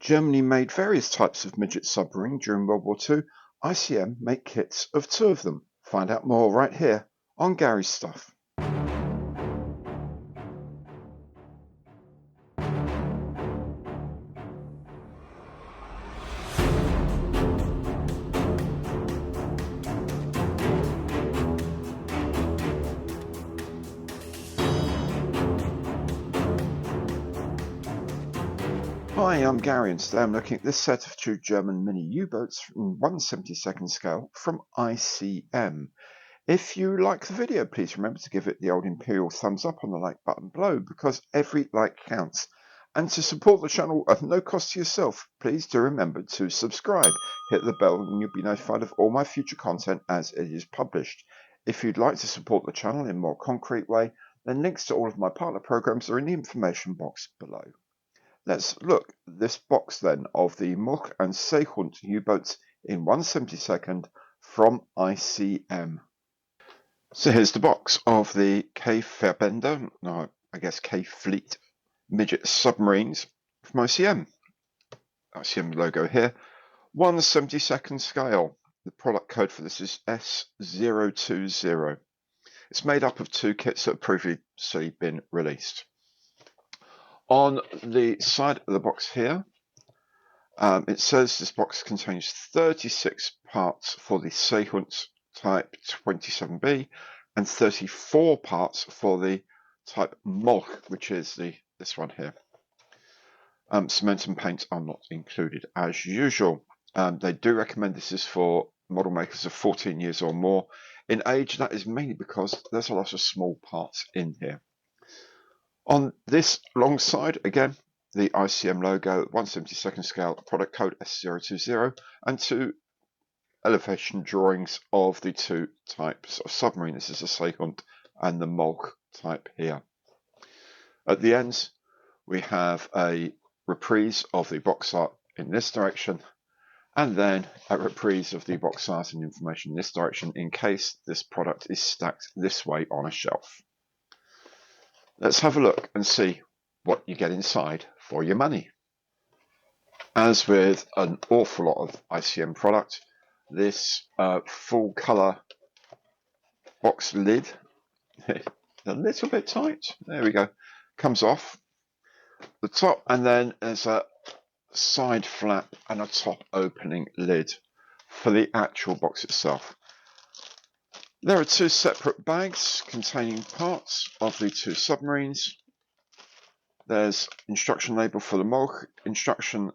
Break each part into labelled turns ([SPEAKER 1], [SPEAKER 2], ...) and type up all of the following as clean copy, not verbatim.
[SPEAKER 1] Germany made various types of midget submarine during World War II. ICM make kits of 2 of them. Find out more right here on Gary's Stuff. Hi, I'm Gary and today I'm looking at this set of 2 German mini U-boats from 1/72nd scale from ICM. If you like the video, please remember to give it the old imperial thumbs up on the like button below because every like counts. And to support the channel at no cost to yourself, please do remember to subscribe, hit the bell and you'll be notified of all my future content as it is published. If you'd like to support the channel in a more concrete way, then links to all of my partner programs are in the information box below. Let's look at this box then of the Molch and Seehund U-boats in 1/72nd from ICM. So here's the box of the K-Verbände, I guess K-Fleet midget submarines from ICM. ICM logo here, 1/72nd scale. The product code for this is S020. It's made up of 2 kits that have previously been released. On the side of the box here, it says this box contains 36 parts for the Seehund Type 27B and 34 parts for the Type Molch, which is this one here. Cement and paint are not included as usual. They do recommend this is for model makers of 14 years or more in age. That is mainly because there's a lot of small parts in here. On this long side, again, the ICM logo, 1/72nd scale, product code S020, and 2 elevation drawings of the 2 types of submarine. This is the Seehund and the Molch type here. At the ends, we have a reprise of the box art in this direction, and then a reprise of the box art and information in this direction in case this product is stacked this way on a shelf. Let's have a look and see what you get inside for your money. As with an awful lot of ICM product, this full colour box lid, a little bit tight, there we go, comes off the top, and then there's a side flap and a top opening lid for the actual box itself. There are 2 separate bags containing parts of the 2 submarines. There's instruction label for the Molch, instruction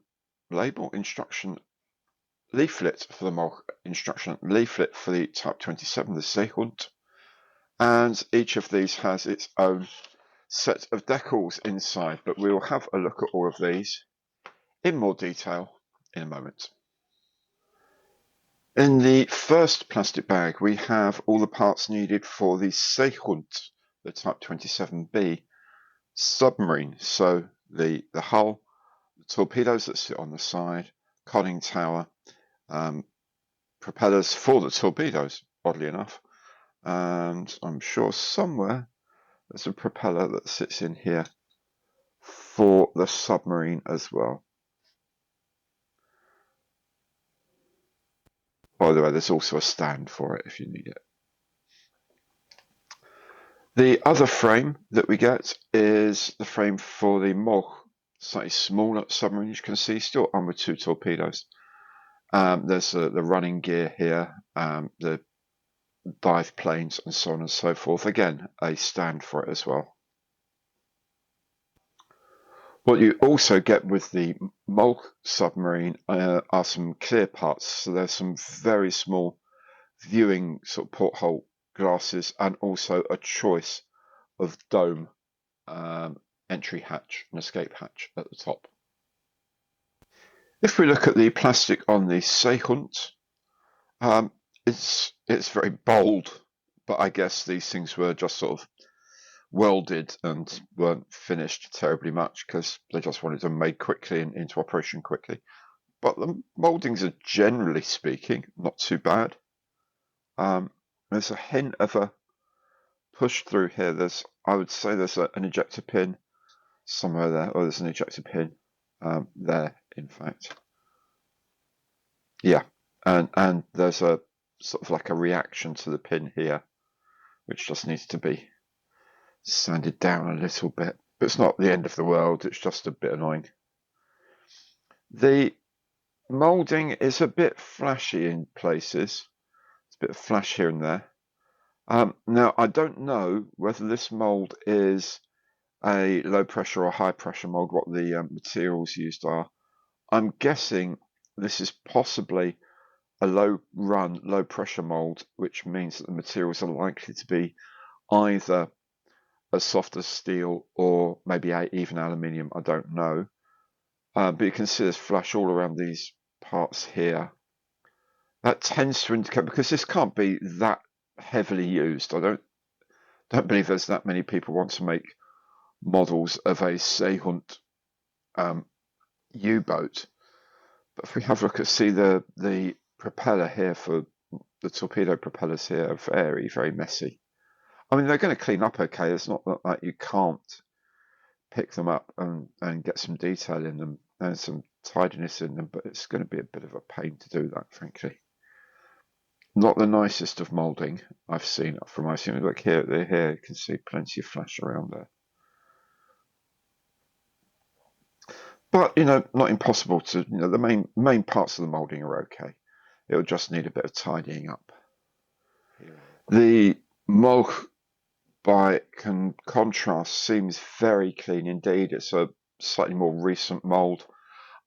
[SPEAKER 1] leaflet for the Molch, instruction leaflet for the Type 27, the Seehund, and each of these has its own set of decals inside, but we'll have a look at all of these in more detail in a moment. In the first plastic bag, we have all the parts needed for the Seehund, the Type 27B submarine. So the hull, the torpedoes that sit on the side, conning tower, propellers for the torpedoes, oddly enough, and I'm sure somewhere there's a propeller that sits in here for the submarine as well. By the way, there's also a stand for it if you need it. The other frame that we get is the frame for the Molch, slightly smaller submarine. You can see still armed with 2 torpedoes. There's the running gear here, the dive planes and so on and so forth. Again, a stand for it as well. What you also get with the Molch submarine are some clear parts. So there's some very small viewing sort of porthole glasses and also a choice of dome entry hatch and escape hatch at the top. If we look at the plastic on the Seehund, it's very bold, but I guess these things were just sort of welded and weren't finished terribly much because they just wanted them made quickly and into operation quickly. But the mouldings are, generally speaking, not too bad. There's a hint of a push through here. I would say there's an ejector pin somewhere there, or there's an ejector pin there in fact. Yeah, and there's a sort of like a reaction to the pin here, which just needs to be sanded down a little bit. But it's not the end of the world, it's just a bit annoying. The moulding is a bit flashy in places. It's a bit of flash here and there. Now, I don't know whether this mould is a low pressure or high pressure mould, what the materials used are. I'm guessing this is possibly a low run, low pressure mould, which means that the materials are likely to be either as soft as steel or maybe even aluminium. I don't know. But you can see there's flash all around these parts here. That tends to indicate, because this can't be that heavily used. I don't believe there's that many people want to make models of a Seehunt U-boat. But if we have a look at, see the propeller here for the torpedo propellers here are very, very messy. I mean, they're going to clean up okay. It's not that you can't pick them up and get some detail in them and some tidiness in them, but it's going to be a bit of a pain to do that, frankly. Not the nicest of moulding I've seen from ICM. Look here, you can see plenty of flash around there. But, not impossible to, the main parts of the moulding are okay. It'll just need a bit of tidying up. The mold, by contrast, seems very clean indeed. It's a slightly more recent mold.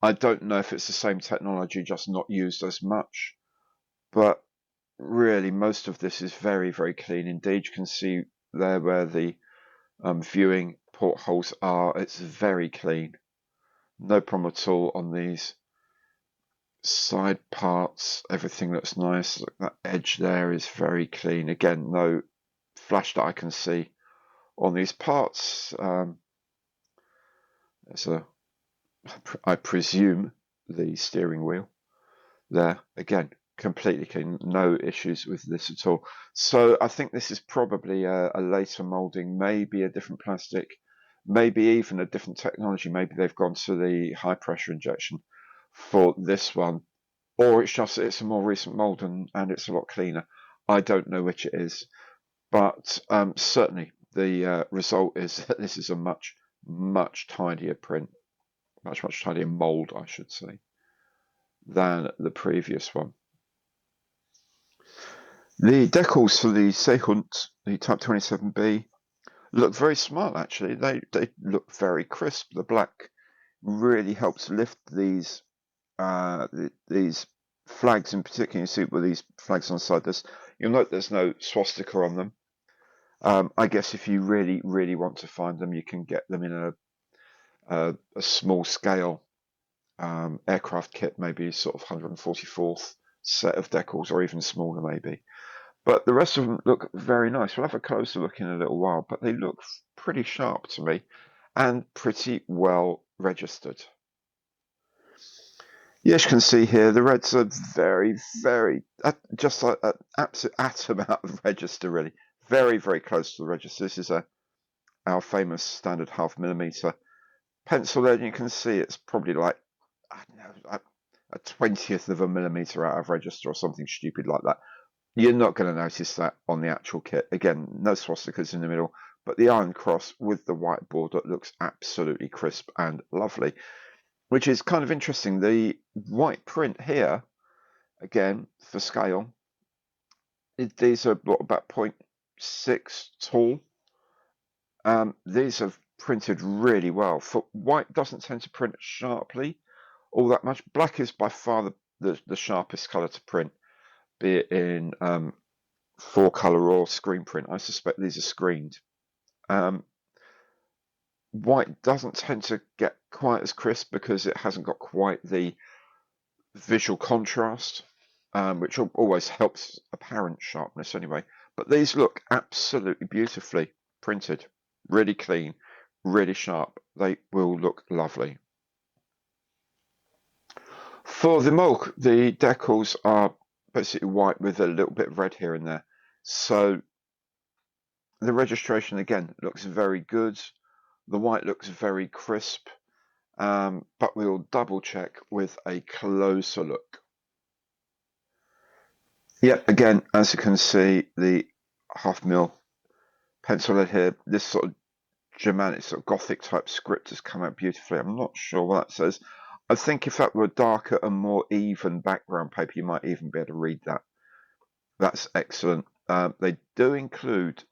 [SPEAKER 1] I don't know if it's the same technology, just not used as much. But really, most of this is very, very clean indeed. You can see there where the viewing portholes are. It's very clean. No problem at all on these side parts. Everything looks nice. Look, that edge there is very clean. Again, no flash that I can see on these parts. I presume, the steering wheel there. Again, completely clean. No issues with this at all. So I think this is probably a later moulding, maybe a different plastic, maybe even a different technology. Maybe they've gone to the high pressure injection for this one, or it's a more recent mold and it's a lot cleaner. I don't know which it is, but certainly the result is that this is a much, much tidier print, much tidier mold, I should say, than the previous one. The decals for the Seehunt, the Type 27B, look very smart actually. They look very crisp. The black really helps lift these flags in particular. You see with these flags on the side, you'll note there's no swastika on them. I guess if you really, really want to find them, you can get them in a small scale aircraft kit, maybe sort of 144th set of decals, or even smaller maybe. But the rest of them look very nice. We'll have a closer look in a little while, but they look pretty sharp to me and pretty well registered. Yes, you can see here the reds are very, very, just like an absolute atom out of register, really. Very, very close to the register. This is our famous standard 0.5 millimeter pencil there, and you can see it's probably like, I don't know, a 20th of a millimeter out of register or something stupid like that. You're not going to notice that on the actual kit. Again, no swastikas in the middle, but the iron cross with the white border looks absolutely crisp and lovely, which is kind of interesting. The white print here, again, for scale, these are about 0.6 tall. These have printed really well. For white doesn't tend to print sharply all that much. Black is by far the sharpest colour to print, be it in 4-colour or screen print. I suspect these are screened. White doesn't tend to get quite as crisp because it hasn't got quite the visual contrast, which always helps apparent sharpness anyway. But these look absolutely beautifully printed, really clean, really sharp. They will look lovely. For the mulk, the decals are basically white with a little bit of red here and there. So the registration again looks very good. The white looks very crisp, but we'll double check with a closer look. Yep, again, as you can see, the 0.5mm pencil lead here, this sort of Germanic, sort of Gothic type script has come out beautifully. I'm not sure what that says. I think if that were darker and more even background paper, you might even be able to read that. That's excellent. They do include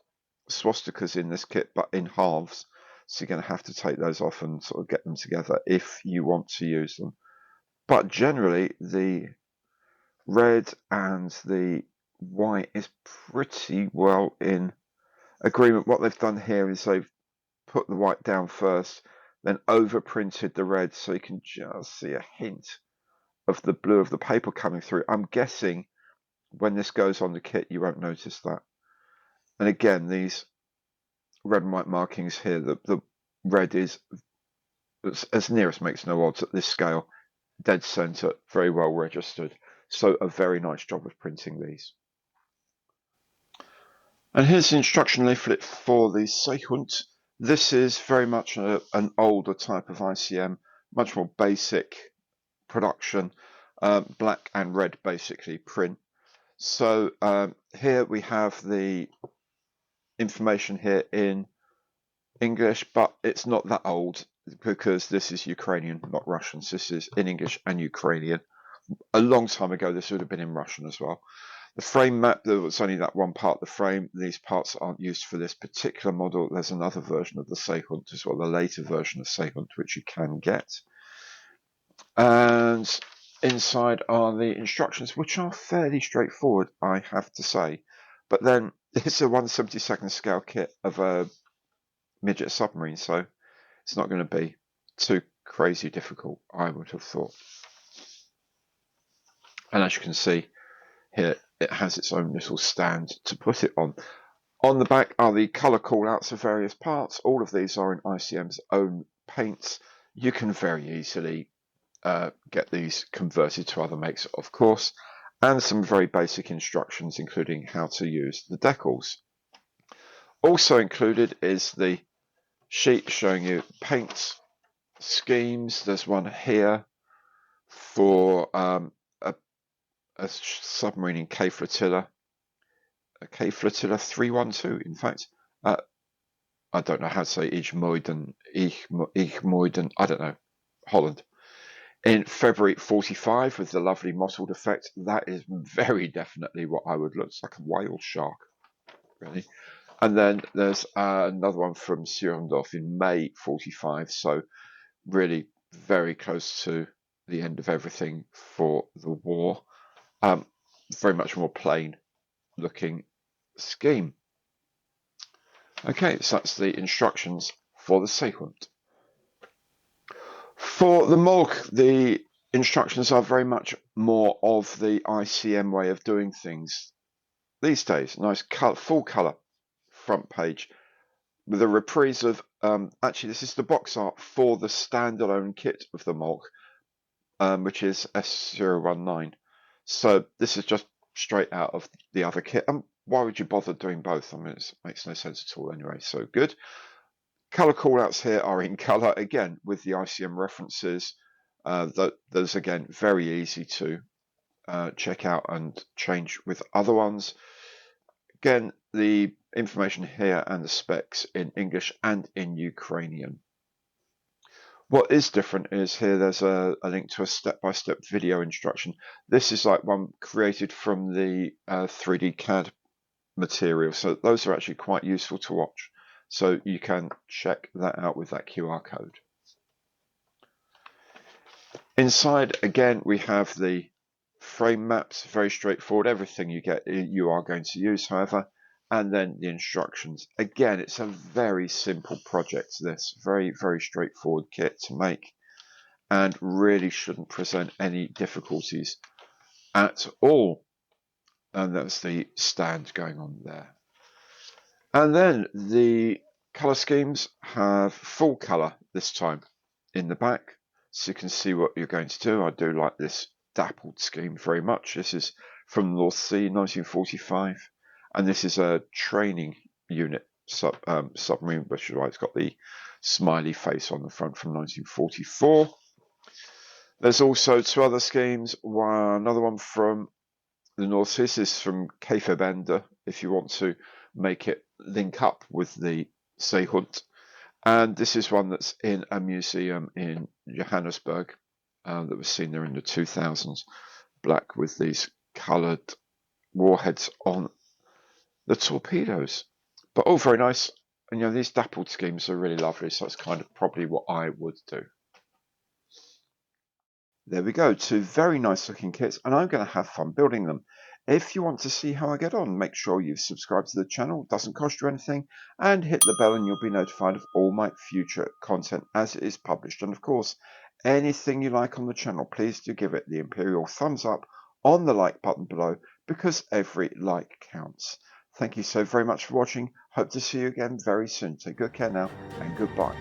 [SPEAKER 1] swastikas in this kit, but in halves. So you're going to have to take those off and sort of get them together if you want to use them. But generally, the red and the white is pretty well in agreement. What they've done here is they've put the white down first, then overprinted the red, so you can just see a hint of the blue of the paper coming through. I'm guessing when this goes on the kit, you won't notice that. And again, these red and white markings here, the red is, as near as makes no odds at this scale, dead center, very well registered. So a very nice job of printing these. And here's the instruction leaflet for the Seehund. This is very much an older type of ICM, much more basic production, black and red basically print. So here we have the information here in English, but it's not that old because this is Ukrainian, not Russian. So this is in English and Ukrainian. A long time ago, this would have been in Russian as well. The frame map, there was only that one part of the frame. These parts aren't used for this particular model. There's another version of the Seehund as well, the later version of Seehund, which you can get. And inside are the instructions, which are fairly straightforward, I have to say. But then it's a 1/72 scale kit of a midget submarine, so it's not going to be too crazy difficult, I would have thought. And as you can see here, it has its own little stand to put it on. On the back are the colour callouts of various parts. All of these are in ICM's own paints. You can very easily get these converted to other makes, of course, and some very basic instructions, including how to use the decals. Also included is the sheet showing you paint schemes. There's one here for a submarine in K Flotilla, a K Flotilla 312, in fact. I don't know how to say Ich Moiden, I don't know, Holland. In February 45 with the lovely mottled effect, that is very definitely what I would look. It's like a whale shark, really. And then there's another one from Surendorf in May 45, so really very close to the end of everything for the war. Very much more plain looking scheme. Okay, so that's the instructions for the Seehund. For the Molk, the instructions are very much more of the ICM way of doing things these days. Nice full colour front page with a reprise of, actually this is the box art for the standalone kit of the Molk, which is S019. So this is just straight out of the other kit. And why would you bother doing both? I mean, it makes no sense at all anyway, so good. Colour callouts here are in colour, again, with the ICM references. Those, again, very easy to check out and change with other ones. Again, the information here and the specs in English and in Ukrainian. What is different is here there's a link to a step-by-step video instruction. This is like one created from the 3D CAD material, so those are actually quite useful to watch. So you can check that out with that QR code. Inside, again, we have the frame maps, very straightforward. Everything you are going to use, however, and then the instructions. Again, it's a very simple project, this. Very, very straightforward kit to make, and really shouldn't present any difficulties at all. And that's the stand going on there. And then the colour schemes have full colour this time in the back, so you can see what you're going to do. I do like this dappled scheme very much. This is from North Sea, 1945, and this is a training unit submarine, which is why it's got the smiley face on the front from 1944. There's also two other schemes. Another one from the North Sea. This is from Cape Bender, if you want to make it link up with the Seehund. And this is one that's in a museum in Johannesburg that was seen there in the 2000s, black with these coloured warheads on the torpedoes. But all very nice. And these dappled schemes are really lovely, so it's kind of probably what I would do. There we go, two very nice looking kits, and I'm going to have fun building them. If you want to see how I get on, make sure you've subscribed to the channel, it doesn't cost you anything, and hit the bell and you'll be notified of all my future content as it is published. And of course, anything you like on the channel, please do give it the Imperial thumbs up on the like button below, because every like counts. Thank you so very much for watching. Hope to see you again very soon. Take good care now, and goodbye.